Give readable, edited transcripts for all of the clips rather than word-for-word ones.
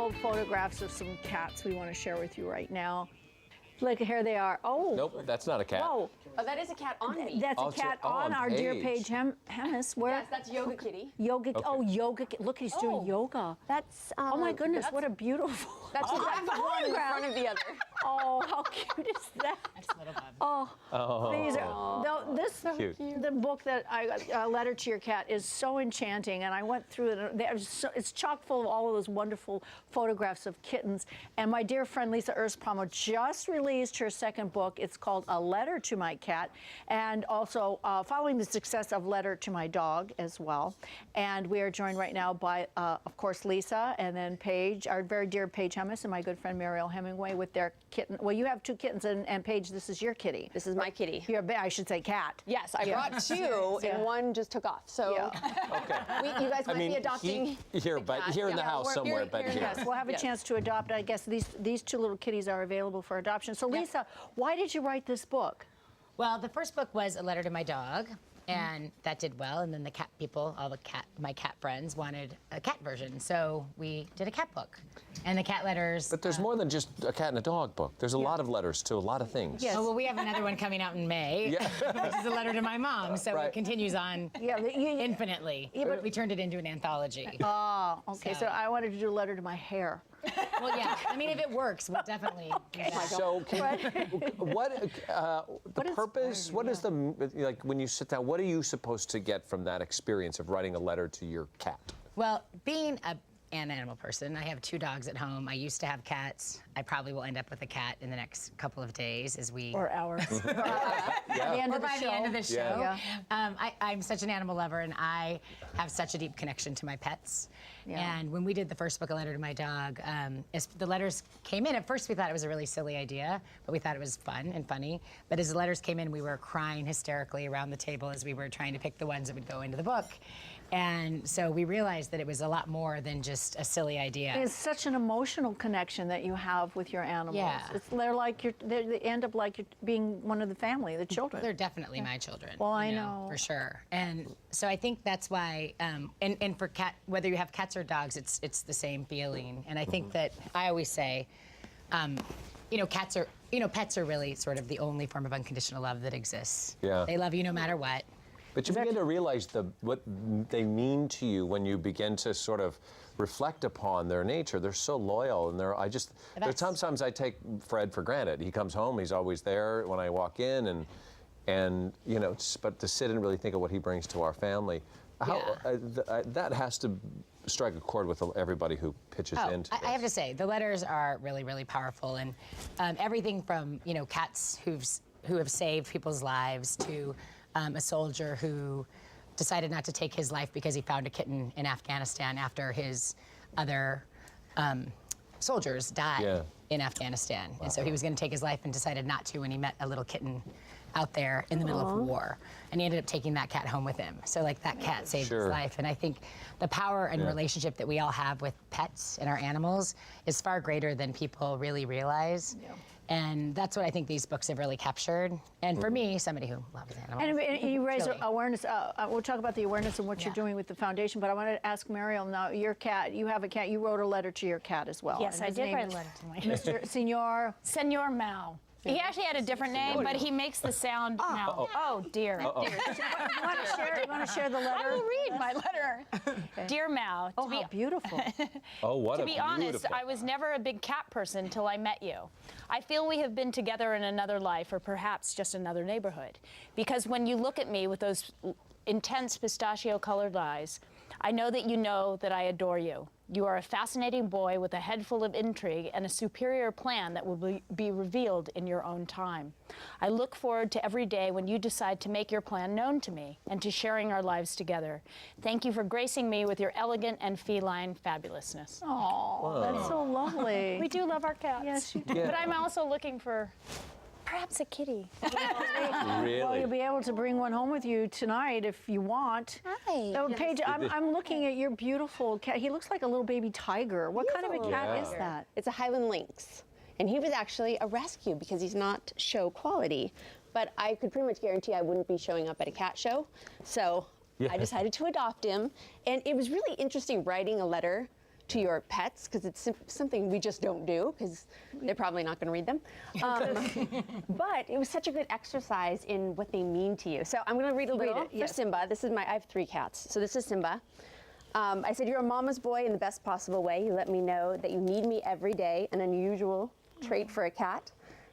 beautiful photographs of some cats we want to share with you right now. Look, here they are. Oh. Nope, that's not a cat. Whoa. Oh, that is a cat on me. That's a cat on our dear Paige Hemis. Where? Yes, that's Yoga Kitty. Yoga. Okay. Oh, Yoga. Look, he's doing yoga. That's. Oh my goodness, what a beautiful. That's one in front of the other. Oh, how cute is that? That's little Bub. Oh, these are. No, this Cute. the book that I got, Letter to Your Cat, is so enchanting, and I went through it. It's chock full of all of those wonderful photographs of kittens. And my dear friend Lisa Erspamer just released her second book. It's called A Letter to My Cat, and also following the success of Letter to My Dog as well. And we are joined right now by, of course, Lisa, and then Paige, our very dear Paige Hemis, and my good friend Mariel Hemingway with their kitten. Well, you have two kittens, and Paige, this is your kitty. This is my kitty. I should say cat. Yes, I brought two, and one just took off. So, Okay. you guys might be adopting. Here in the house somewhere, but here. Yes, we'll have a chance to adopt. I guess these two little kitties are available for adoption. So, Lisa, why did you write this book? Well, the first book was A Letter to My Dog, and that did well. And then the cat people, my cat friends, wanted a cat version, so we did a cat book. And the cat letters. But there's more than just a cat and a dog book. There's a lot of letters to a lot of things. Yes. Oh, well, we have another one coming out in May, which is a letter to my mom. So it continues on infinitely. But we turned it into an anthology. Oh, okay. So I wanted to do a letter to my hair. Well, yeah. I mean, if it works, we'll definitely. So, the purpose? What is the like when you sit down? What are you supposed to get from that experience of writing a letter to your cat? Well, being an animal person, I have two dogs at home. I used to have cats. I probably will end up with a cat in the next couple of days as we. Or hours. By the end of the show. I'm such an animal lover, and I have such a deep connection to my pets. And when we did the first book, A Letter to My Dog, as the letters came in, at first we thought it was a really silly idea, but we thought it was fun and funny. But as the letters came in, we were crying hysterically around the table as we were trying to pick the ones that would go into the book. And so we realized that it was a lot more than just a silly idea. It's such an emotional connection that you have with your animals. Yeah. They end up like you're being one of the family, the children. They're definitely my children. Well, I know. For sure. And so I think that's why, and for whether you have cats or dogs, it's the same feeling. And I think that I always say, pets are really sort of the only form of unconditional love that exists. Yeah. They love you no matter what. But you begin to realize what they mean to you when you begin to sort of reflect upon their nature. They're so loyal, and there's sometimes I take Fred for granted. He comes home, he's always there when I walk in, and but to sit and really think of what he brings to our family, that has to strike a chord with everybody who pitches into this. I have to say, the letters are really, really powerful, and everything from cats who have saved people's lives to a soldier who decided not to take his life because he found a kitten in Afghanistan after his other soldiers died in Afghanistan. Wow. And so he was going to take his life and decided not to when he met a little kitten out there in the middle of war. And he ended up taking that cat home with him. So that cat saved his life. And I think the power and relationship that we all have with pets and our animals is far greater than people really realize. Yeah. And that's what I think these books have really captured. And for me, somebody who loves animals. And you raise awareness. We'll talk about the awareness and what you're doing with the foundation, but I wanted to ask Mariel now, your cat, you have a cat, you wrote a letter to your cat as well. Yes, I did write a letter to my Mr. Senor Mao. He actually had a different name, but he makes the sound now. Oh, dear. You want to share the letter? I will read my letter. Okay. Dear Mao. Oh, how beautiful. To be honest, I was never a big cat person till I met you. I feel we have been together in another life, or perhaps just another neighborhood. Because when you look at me with those intense pistachio-colored eyes, I know that I adore you. You are a fascinating boy with a head full of intrigue and a superior plan that will be revealed in your own time. I look forward to every day when you decide to make your plan known to me and to sharing our lives together. Thank you for gracing me with your elegant and feline fabulousness. Oh, that's so lovely. We do love our cats. Yes, you do. But I'm also looking for perhaps a kitty. Really? Well, you'll be able to bring one home with you tonight if you want. Hi. Oh, Paige, I'm looking at your beautiful cat. He looks like a little baby tiger. What kind of a cat is that? It's a Highland Lynx. And he was actually a rescue because he's not show quality. But I could pretty much guarantee I wouldn't be showing up at a cat show. So I decided to adopt him. And it was really interesting writing a letter to your pets, because it's something we just don't do, because they're probably not going to read them. But it was such a good exercise in what they mean to you. So I'm going to read a little for Simba. This is I have 3 cats. So this is Simba. I said, "You're a mama's boy in the best possible way. You let me know that you need me every day, an unusual trait for a cat.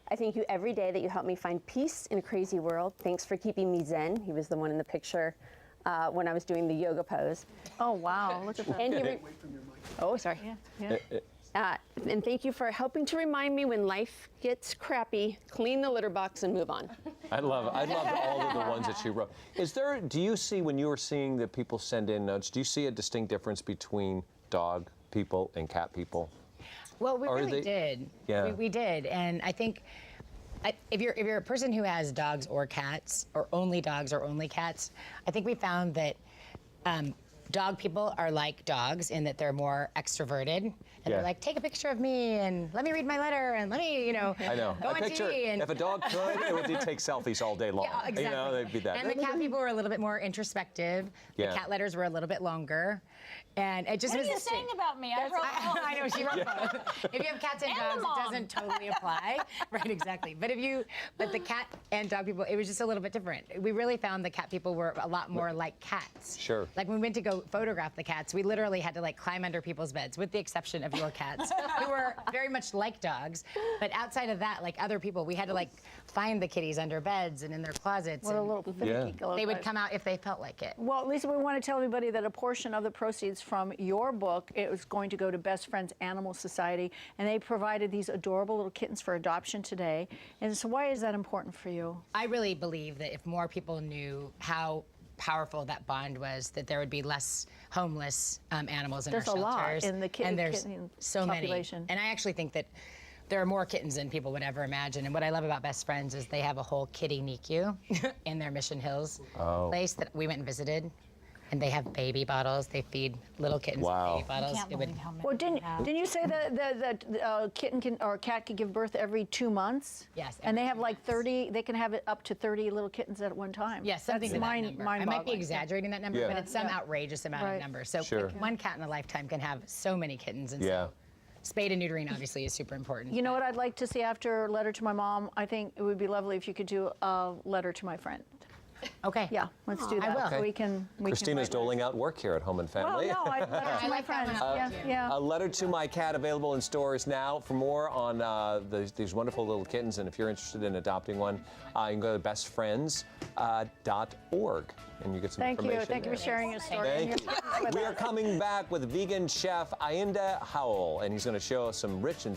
I thank you every day that you help me find peace in a crazy world. Thanks for keeping me zen." He was the one in the picture when I was doing the yoga pose. Oh, wow. Look at that. And sorry. Yeah. And thank you for helping to remind me when life gets crappy, clean the litter box and move on. I love all of the ones that she wrote. Do you see, when you were seeing that people send in notes, do you see a distinct difference between dog people and cat people? Well, we really did. Yeah. We did, and I think if you're a person who has dogs or cats, or only dogs or only cats, I think we found that dog people are like dogs in that they're more extroverted. And they're like, take a picture of me and let me read my letter and let me, I know. go on TV. And If a dog could, it would take selfies all day long. Yeah, exactly. They'd be that. And the cat people were a little bit more introspective. Yeah. The cat letters were a little bit longer. And it just What was are you saying about me? I wrote I know, she wrote both. If you have cats and And dogs, the it mom. doesn't totally apply. Right, exactly. But the cat and dog people, it was just a little bit different. We really found the cat people were a lot more like cats. Sure. Like when we went to go photograph the cats, we literally had to climb under people's beds, with the exception of your cats, who were very much like dogs. But outside of that, other people, we had to find the kitties under beds and in their closets. What a and little finicky girl. they would come out if they felt like it. Well, Lisa, we want to tell everybody that a portion of the proceeds from your book, it was going to go to Best Friends Animal Society, and they provided these adorable little kittens for adoption today. And so why is that important for you? I really believe that if more people knew how powerful that bond was, that there would be less homeless animals in There's our a lot shelters. in the and there's kitten so population. many. And I actually think that there are more kittens than people would ever imagine. And what I love about Best Friends is they have a whole kitty NICU in their Mission Hills place that we went and visited. And they have baby bottles. They feed little kittens with baby bottles. Can't believe how many Well, we have. didn't you say that kitten or cat can give birth every 2 months? Yes, And they every have 2 like months. 30. They can have it up to 30 little kittens at one time. Yes, something That's to that number. I might be mind-boggling. exaggerating that number, Yeah. but it's some outrageous amount Right. of number. So Sure. one cat in a lifetime can have so many kittens. And Yeah. so spayed and neutering obviously is super important. You know what I'd like to see after Letter to My Mom? I think it would be lovely if you could do a letter to my friend. Okay. Yeah, let's do that. I will. So we can. Christina's doling out work here at Home and Well, Family. no, letter to I my like that friend. one. Yeah. A Letter to My Cat available in stores now. For more on these wonderful little kittens, and if you're interested in adopting one, you can go to bestfriends.org and you get some Thank you. information. Thank you for there. sharing your story. and Thank your you. kittens with We us. are coming back with vegan chef Ayinda Howell, and he's going to show us some rich and